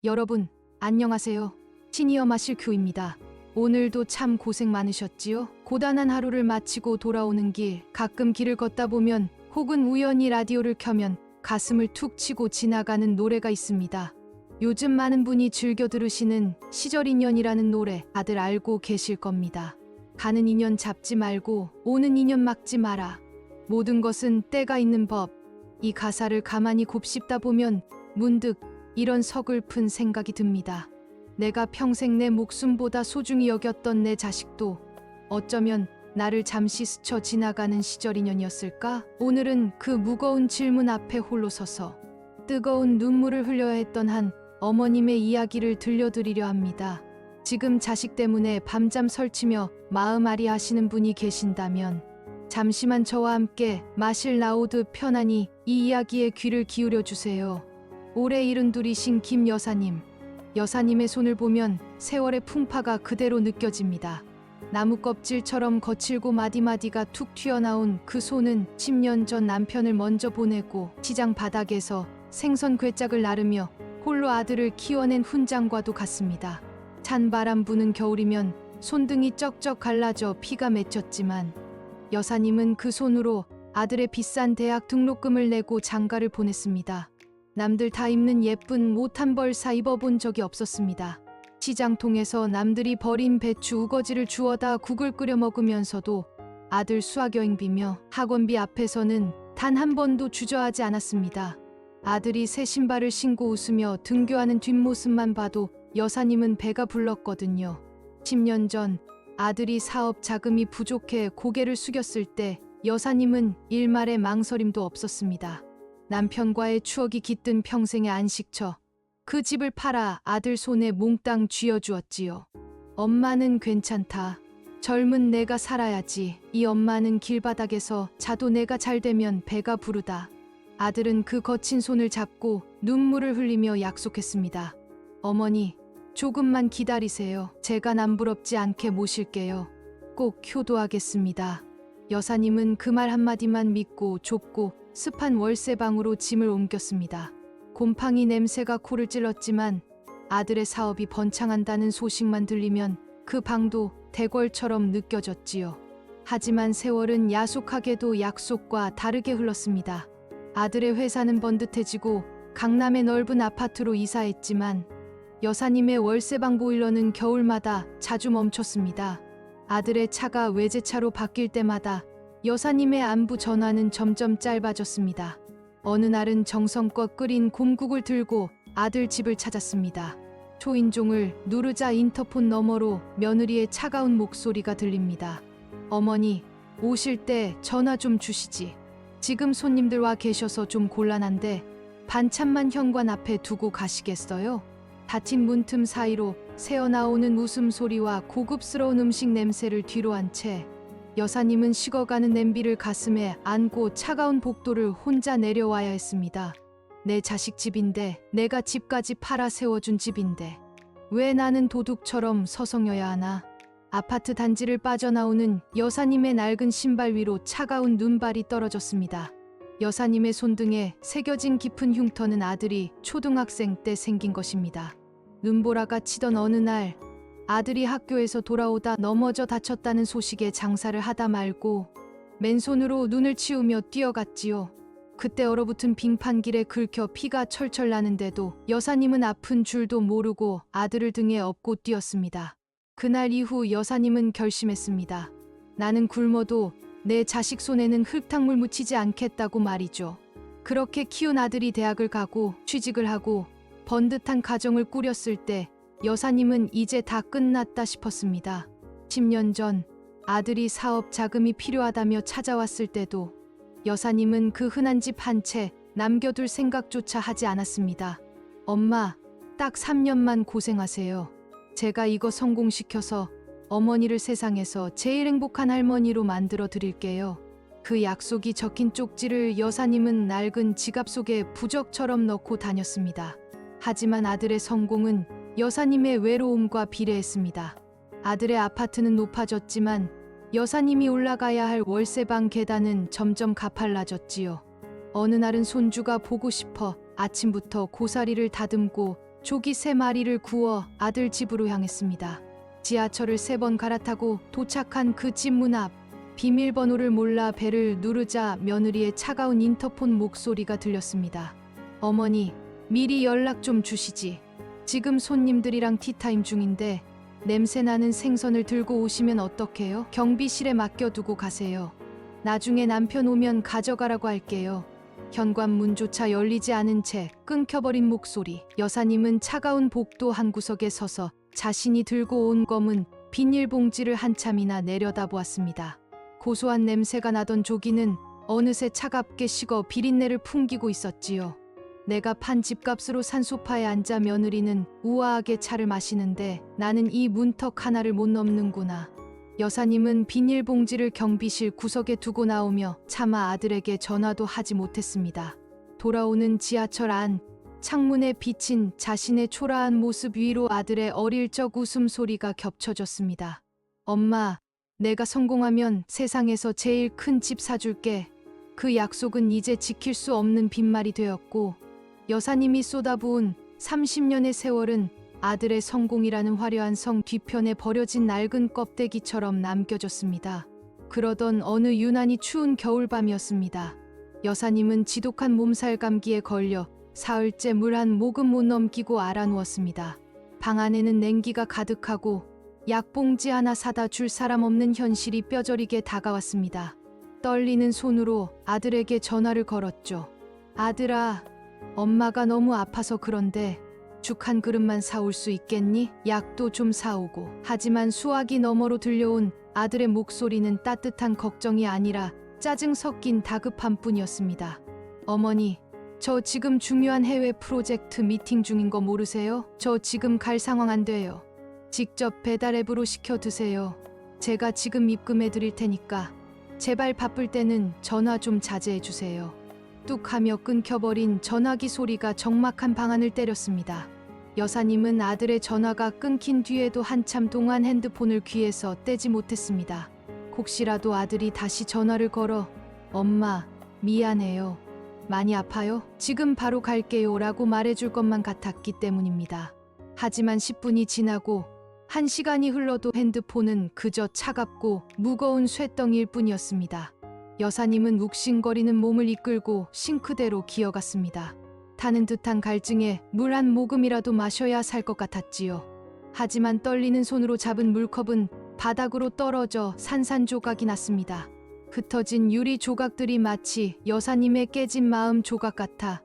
여러분, 안녕하세요. 시니어 마실큐입니다. 오늘도 참 고생 많으셨지요? 고단한 하루를 마치고 돌아오는 길, 가끔 길을 걷다 보면 혹은 우연히 라디오를 켜면 가슴을 툭 치고 지나가는 노래가 있습니다. 요즘 많은 분이 즐겨 들으시는 시절 인연이라는 노래 다들 알고 계실 겁니다. 가는 인연 잡지 말고 오는 인연 막지 마라. 모든 것은 때가 있는 법. 이 가사를 가만히 곱씹다 보면 문득 이런 서글픈 생각이 듭니다. 내가 평생 내 목숨보다 소중히 여겼던 내 자식도 어쩌면 나를 잠시 스쳐 지나가는 시절 인연이었을까? 오늘은 그 무거운 질문 앞에 홀로 서서 뜨거운 눈물을 흘려야 했던 한 어머님의 이야기를 들려드리려 합니다. 지금 자식 때문에 밤잠 설치며 마음 아리하시는 분이 계신다면 잠시만 저와 함께 마실 나오듯 편안히 이 이야기에 귀를 기울여 주세요. 올해 72이신 김 여사님. 여사님의 손을 보면 세월의 풍파가 그대로 느껴집니다. 나무 껍질처럼 거칠고 마디마디가 툭 튀어나온 그 손은 10년 전 남편을 먼저 보내고 시장 바닥에서 생선 궤짝을 나르며 홀로 아들을 키워낸 훈장과도 같습니다. 찬 바람 부는 겨울이면 손등이 쩍쩍 갈라져 피가 맺혔지만 여사님은 그 손으로 아들의 비싼 대학 등록금을 내고 장가를 보냈습니다. 남들 다 입는 예쁜 옷 한 벌 사 입어본 적이 없었습니다. 시장통에서 남들이 버린 배추 우거지를 주워다 국을 끓여 먹으면서도 아들 수학여행 비며 학원비 앞에서는 단 한 번도 주저하지 않았습니다. 아들이 새 신발을 신고 웃으며 등교하는 뒷모습만 봐도 여사님은 배가 불렀거든요. 10년 전 아들이 사업 자금이 부족해 고개를 숙였을 때 여사님은 일말의 망설임도 없었습니다. 남편과의 추억이 깃든 평생의 안식처, 그 집을 팔아 아들 손에 몽땅 쥐어주었지요. 엄마는 괜찮다. 젊은 내가 살아야지. 이 엄마는 길바닥에서 자도 내가 잘 되면 배가 부르다. 아들은 그 거친 손을 잡고 눈물을 흘리며 약속했습니다. 어머니, 조금만 기다리세요. 제가 남부럽지 않게 모실게요. 꼭 효도하겠습니다. 여사님은 그 말 한마디만 믿고 좁고 습한 월세방으로 짐을 옮겼습니다. 곰팡이 냄새가 코를 찔렀지만 아들의 사업이 번창한다는 소식만 들리면 그 방도 대궐처럼 느껴졌지요. 하지만 세월은 야속하게도 약속과 다르게 흘렀습니다. 아들의 회사는 번듯해지고 강남의 넓은 아파트로 이사했지만 여사님의 월세방 보일러는 겨울마다 자주 멈췄습니다. 아들의 차가 외제차로 바뀔 때마다 여사님의 안부 전화는 점점 짧아졌습니다. 어느 날은 정성껏 끓인 곰국을 들고 아들 집을 찾았습니다. 초인종을 누르자 인터폰 너머로 며느리의 차가운 목소리가 들립니다. 어머니, 오실 때 전화 좀 주시지. 지금 손님들 와 계셔서 좀 곤란한데 반찬만 현관 앞에 두고 가시겠어요? 닫힌 문틈 사이로 새어나오는 웃음소리와 고급스러운 음식 냄새를 뒤로 한 채 여사님은 식어가는 냄비를 가슴에 안고 차가운 복도를 혼자 내려와야 했습니다. 내 자식 집인데, 내가 집까지 팔아 세워준 집인데 왜 나는 도둑처럼 서성여야 하나. 아파트 단지를 빠져나오는 여사님의 낡은 신발 위로 차가운 눈발이 떨어졌습니다. 여사님의 손등에 새겨진 깊은 흉터는 아들이 초등학생 때 생긴 것입니다. 눈보라가 치던 어느 날 아들이 학교에서 돌아오다 넘어져 다쳤다는 소식에 장사를 하다 말고 맨손으로 눈을 치우며 뛰어갔지요. 그때 얼어붙은 빙판길에 긁혀 피가 철철 나는데도 여사님은 아픈 줄도 모르고 아들을 등에 업고 뛰었습니다. 그날 이후 여사님은 결심했습니다. 나는 굶어도 내 자식 손에는 흙탕물 묻히지 않겠다고 말이죠. 그렇게 키운 아들이 대학을 가고 취직을 하고 번듯한 가정을 꾸렸을 때 여사님은 이제 다 끝났다 싶었습니다. 10년 전 아들이 사업 자금이 필요하다며 찾아왔을 때도 여사님은 그 흔한 집 한 채 남겨둘 생각조차 하지 않았습니다. 엄마, 딱 3년만 고생하세요. 제가 이거 성공시켜서 어머니를 세상에서 제일 행복한 할머니로 만들어 드릴게요. 그 약속이 적힌 쪽지를 여사님은 낡은 지갑 속에 부적처럼 넣고 다녔습니다. 하지만 아들의 성공은 여사님의 외로움과 비례했습니다. 아들의 아파트는 높아졌지만 여사님이 올라가야 할 월세방 계단은 점점 가팔라졌지요. 어느 날은 손주가 보고 싶어 아침부터 고사리를 다듬고 조기 3마리를 구워 아들 집으로 향했습니다. 지하철을 3번 갈아타고 도착한 그 집 문 앞, 비밀번호를 몰라 벨을 누르자 며느리의 차가운 인터폰 목소리가 들렸습니다. 어머니, 미리 연락 좀 주시지. 지금 손님들이랑 티타임 중인데 냄새나는 생선을 들고 오시면 어떡해요? 경비실에 맡겨두고 가세요. 나중에 남편 오면 가져가라고 할게요. 현관문조차 열리지 않은 채 끊겨버린 목소리. 여사님은 차가운 복도 한 구석에 서서 자신이 들고 온 검은 비닐봉지를 한참이나 내려다보았습니다. 고소한 냄새가 나던 조기는 어느새 차갑게 식어 비린내를 풍기고 있었지요. 내가 판 집값으로 산 소파에 앉아 며느리는 우아하게 차를 마시는데 나는 이 문턱 하나를 못 넘는구나. 여사님은 비닐봉지를 경비실 구석에 두고 나오며 차마 아들에게 전화도 하지 못했습니다. 돌아오는 지하철 안, 창문에 비친 자신의 초라한 모습 위로 아들의 어릴 적 웃음소리가 겹쳐졌습니다. 엄마, 내가 성공하면 세상에서 제일 큰 집 사줄게. 그 약속은 이제 지킬 수 없는 빈말이 되었고, 여사님이 쏟아부은 30년의 세월은 아들의 성공이라는 화려한 성 뒤편에 버려진 낡은 껍데기처럼 남겨졌습니다. 그러던 어느 유난히 추운 겨울밤이었습니다. 여사님은 지독한 몸살 감기에 걸려 사흘째 물 한 모금 못 넘기고 알아누웠습니다. 방 안에는 냉기가 가득하고 약봉지 하나 사다 줄 사람 없는 현실이 뼈저리게 다가왔습니다. 떨리는 손으로 아들에게 전화를 걸었죠. 아들아, 엄마가 너무 아파서 그런데 죽 한 그릇만 사올 수 있겠니? 약도 좀 사오고. 하지만 수화기 너머로 들려온 아들의 목소리는 따뜻한 걱정이 아니라 짜증 섞인 다급함 뿐이었습니다. 어머니, 저 지금 중요한 해외 프로젝트 미팅 중인 거 모르세요? 저 지금 갈 상황 안 돼요. 직접 배달 앱으로 시켜 드세요. 제가 지금 입금해 드릴 테니까 제발 바쁠 때는 전화 좀 자제해 주세요. 뚝 하며 끊겨버린 전화기 소리가 적막한 방안을 때렸습니다. 여사님은 아들의 전화가 끊긴 뒤에도 한참 동안 핸드폰을 귀에서 떼지 못했습니다. 혹시라도 아들이 다시 전화를 걸어 엄마, 미안해요. 많이 아파요? 지금 바로 갈게요 라고 말해줄 것만 같았기 때문입니다. 하지만 10분이 지나고 1시간이 흘러도 핸드폰은 그저 차갑고 무거운 쇳덩이일 뿐이었습니다. 여사님은 욱신거리는 몸을 이끌고 싱크대로 기어갔습니다. 타는 듯한 갈증에 물 한 모금이라도 마셔야 살 것 같았지요. 하지만 떨리는 손으로 잡은 물컵은 바닥으로 떨어져 산산조각이 났습니다. 흩어진 유리 조각들이 마치 여사님의 깨진 마음 조각 같아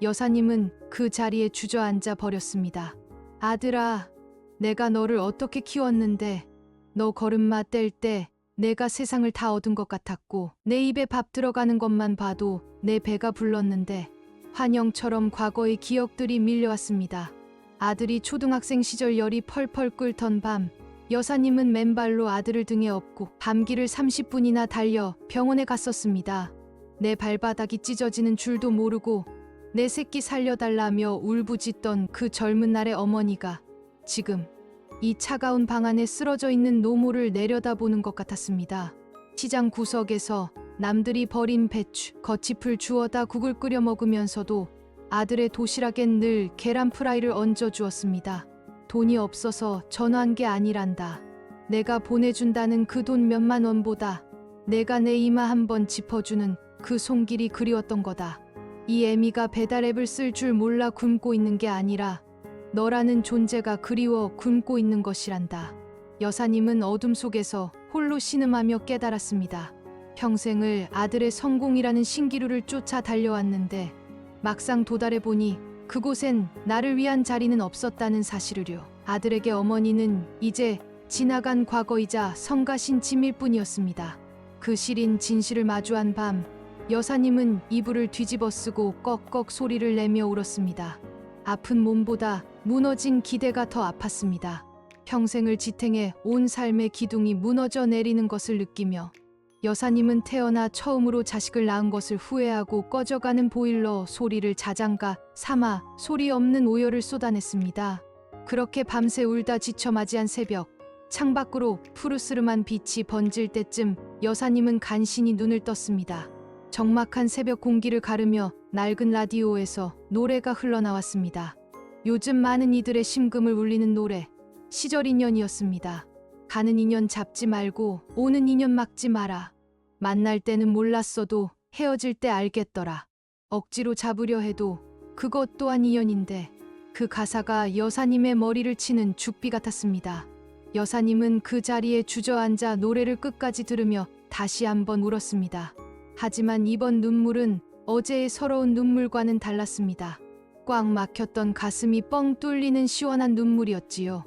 여사님은 그 자리에 주저앉아 버렸습니다. 아들아, 내가 너를 어떻게 키웠는데 너 걸음마 뗄 때 내가 세상을 다 얻은 것 같았고 내 입에 밥 들어가는 것만 봐도 내 배가 불렀는데 환영처럼 과거의 기억들이 밀려왔습니다. 아들이 초등학생 시절 열이 펄펄 끓던 밤, 여사님은 맨발로 아들을 등에 업고 밤길을 30분이나 달려 병원에 갔었습니다. 내 발바닥이 찢어지는 줄도 모르고 내 새끼 살려달라며 울부짖던 그 젊은 날의 어머니가 지금 이 차가운 방 안에 쓰러져 있는 노모를 내려다보는 것 같았습니다. 시장 구석에서 남들이 버린 배추, 겉잎을 주워다 국을 끓여 먹으면서도 아들의 도시락엔 늘 계란 프라이를 얹어 주었습니다. 돈이 없어서 전화한 게 아니란다. 내가 보내준다는 그 돈 몇만 원보다 내가 내 이마 한번 짚어주는 그 손길이 그리웠던 거다. 이 애미가 배달 앱을 쓸 줄 몰라 굶고 있는 게 아니라 너라는 존재가 그리워 굶고 있는 것이란다. 여사님은 어둠 속에서 홀로 신음하며 깨달았습니다. 평생을 아들의 성공이라는 신기루를 쫓아 달려왔는데 막상 도달해보니 그곳엔 나를 위한 자리는 없었다는 사실을요. 아들에게 어머니는 이제 지나간 과거이자 성가신 짐일 뿐이었습니다. 그 시린 진실을 마주한 밤, 여사님은 이불을 뒤집어 쓰고 꺽꺽 소리를 내며 울었습니다. 아픈 몸보다 무너진 기대가 더 아팠습니다. 평생을 지탱해 온 삶의 기둥이 무너져 내리는 것을 느끼며 여사님은 태어나 처음으로 자식을 낳은 것을 후회하고 꺼져가는 보일러 소리를 자장가 삼아 소리 없는 오열을 쏟아냈습니다. 그렇게 밤새 울다 지쳐 맞이한 새벽, 창밖으로 푸르스름한 빛이 번질 때쯤 여사님은 간신히 눈을 떴습니다. 적막한 새벽 공기를 가르며 낡은 라디오에서 노래가 흘러나왔습니다. 요즘 많은 이들의 심금을 울리는 노래, 시절 인연이었습니다. 가는 인연 잡지 말고 오는 인연 막지 마라. 만날 때는 몰랐어도 헤어질 때 알겠더라. 억지로 잡으려 해도 그것 또한 인연인데, 그 가사가 여사님의 머리를 치는 죽비 같았습니다. 여사님은 그 자리에 주저앉아 노래를 끝까지 들으며 다시 한번 울었습니다. 하지만 이번 눈물은 어제의 서러운 눈물과는 달랐습니다. 꽉 막혔던 가슴이 뻥 뚫리는 시원한 눈물이었지요.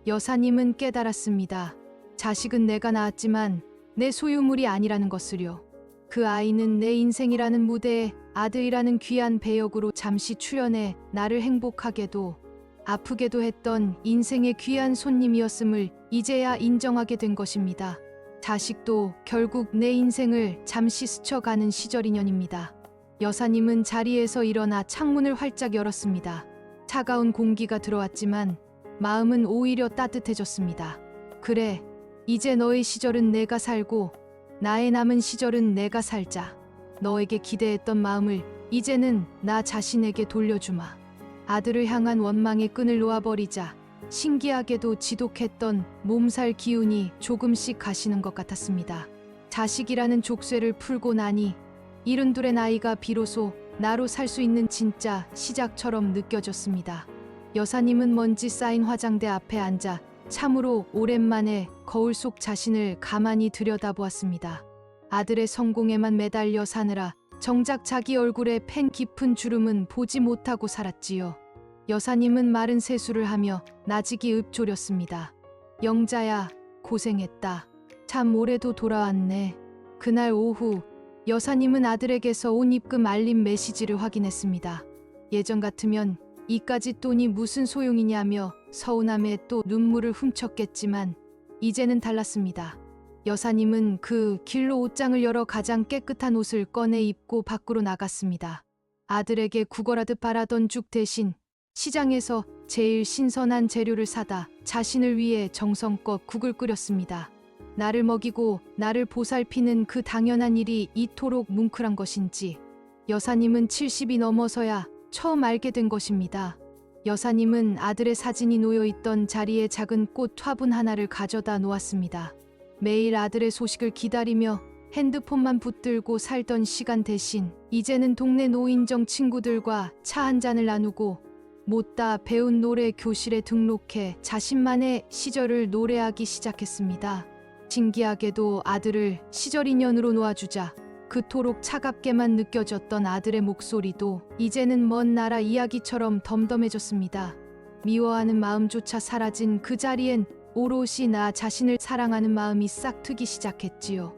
여사님은 깨달았습니다. 자식은 내가 낳았지만 내 소유물이 아니라는 것을요. 그 아이는 내 인생이라는 무대에 아들이라는 귀한 배역으로 잠시 출연해 나를 행복하게도 아프게도 했던 인생의 귀한 손님이었음을 이제야 인정하게 된 것입니다. 자식도 결국 내 인생을 잠시 스쳐가는 시절 인연입니다. 여사님은 자리에서 일어나 창문을 활짝 열었습니다. 차가운 공기가 들어왔지만 마음은 오히려 따뜻해졌습니다. 그래, 이제 너의 시절은 내가 살고 나의 남은 시절은 내가 살자. 너에게 기대했던 마음을 이제는 나 자신에게 돌려주마. 아들을 향한 원망의 끈을 놓아버리자 신기하게도 지독했던 몸살 기운이 조금씩 가시는 것 같았습니다. 자식이라는 족쇄를 풀고 나니 72의 나이가 비로소 나로 살 수 있는 진짜 시작처럼 느껴졌습니다. 여사님은 먼지 쌓인 화장대 앞에 앉아 참으로 오랜만에 거울 속 자신을 가만히 들여다보았습니다. 아들의 성공에만 매달려 사느라 정작 자기 얼굴에 팬 깊은 주름은 보지 못하고 살았지요. 여사님은 마른 세수를 하며 나직이 읊조렸습니다. 영자야, 고생했다. 참 올해도 돌아왔네. 그날 오후 여사님은 아들에게서 온 입금 알림 메시지를 확인했습니다. 예전 같으면 이까짓 돈이 무슨 소용이냐며 서운함에 또 눈물을 훔쳤겠지만 이제는 달랐습니다. 여사님은 그 길로 옷장을 열어 가장 깨끗한 옷을 꺼내 입고 밖으로 나갔습니다. 아들에게 구걸하듯 바라던 죽 대신 시장에서 제일 신선한 재료를 사다 자신을 위해 정성껏 국을 끓였습니다. 나를 먹이고 나를 보살피는 그 당연한 일이 이토록 뭉클한 것인지 여사님은 70이 넘어서야 처음 알게 된 것입니다. 여사님은 아들의 사진이 놓여있던 자리에 작은 꽃 화분 하나를 가져다 놓았습니다. 매일 아들의 소식을 기다리며 핸드폰만 붙들고 살던 시간 대신 이제는 동네 노인정 친구들과 차 한 잔을 나누고 못다 배운 노래 교실에 등록해 자신만의 시절을 노래하기 시작했습니다. 신기하게도 아들을 시절 인연으로 놓아주자 그토록 차갑게만 느껴졌던 아들의 목소리도 이제는 먼 나라 이야기처럼 덤덤해졌습니다. 미워하는 마음조차 사라진 그 자리엔 오롯이 나 자신을 사랑하는 마음이 싹 트기 시작했지요.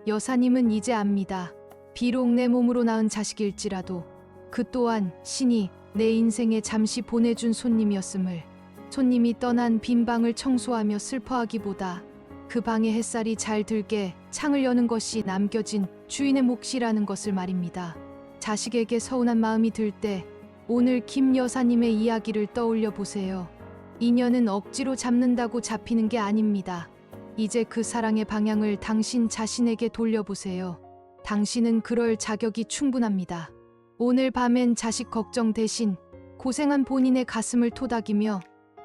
여사님은 이제 압니다. 비록 내 몸으로 낳은 자식일지라도 그 또한 신이 내 인생에 잠시 보내준 손님이었음을, 손님이 떠난 빈 방을 청소하며 슬퍼하기보다 그 방에 햇살이 잘 들게 창을 여는 것이 남겨진 주인의 몫이라는 것을 말입니다. 자식에게 서운한 마음이 들 때 오늘 김 여사님의 이야기를 떠올려 보세요. 인연은 억지로 잡는다고 잡히는 게 아닙니다. 이제 그 사랑의 방향을 당신 자신에게 돌려보세요. 당신은 그럴 자격이 충분합니다. 오늘 밤엔 자식 걱정 대신 고생한 본인의 가슴을 토닥이며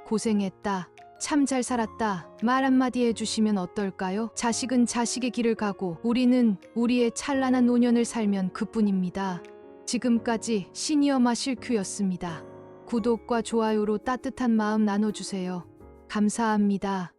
고생했다, 참 잘 살았다 말 한마디 해주시면 어떨까요? 자식은 자식의 길을 가고 우리는 우리의 찬란한 노년을 살면 그뿐입니다. 지금까지 시니어 마실큐였습니다. 구독과 좋아요로 따뜻한 마음 나눠주세요. 감사합니다.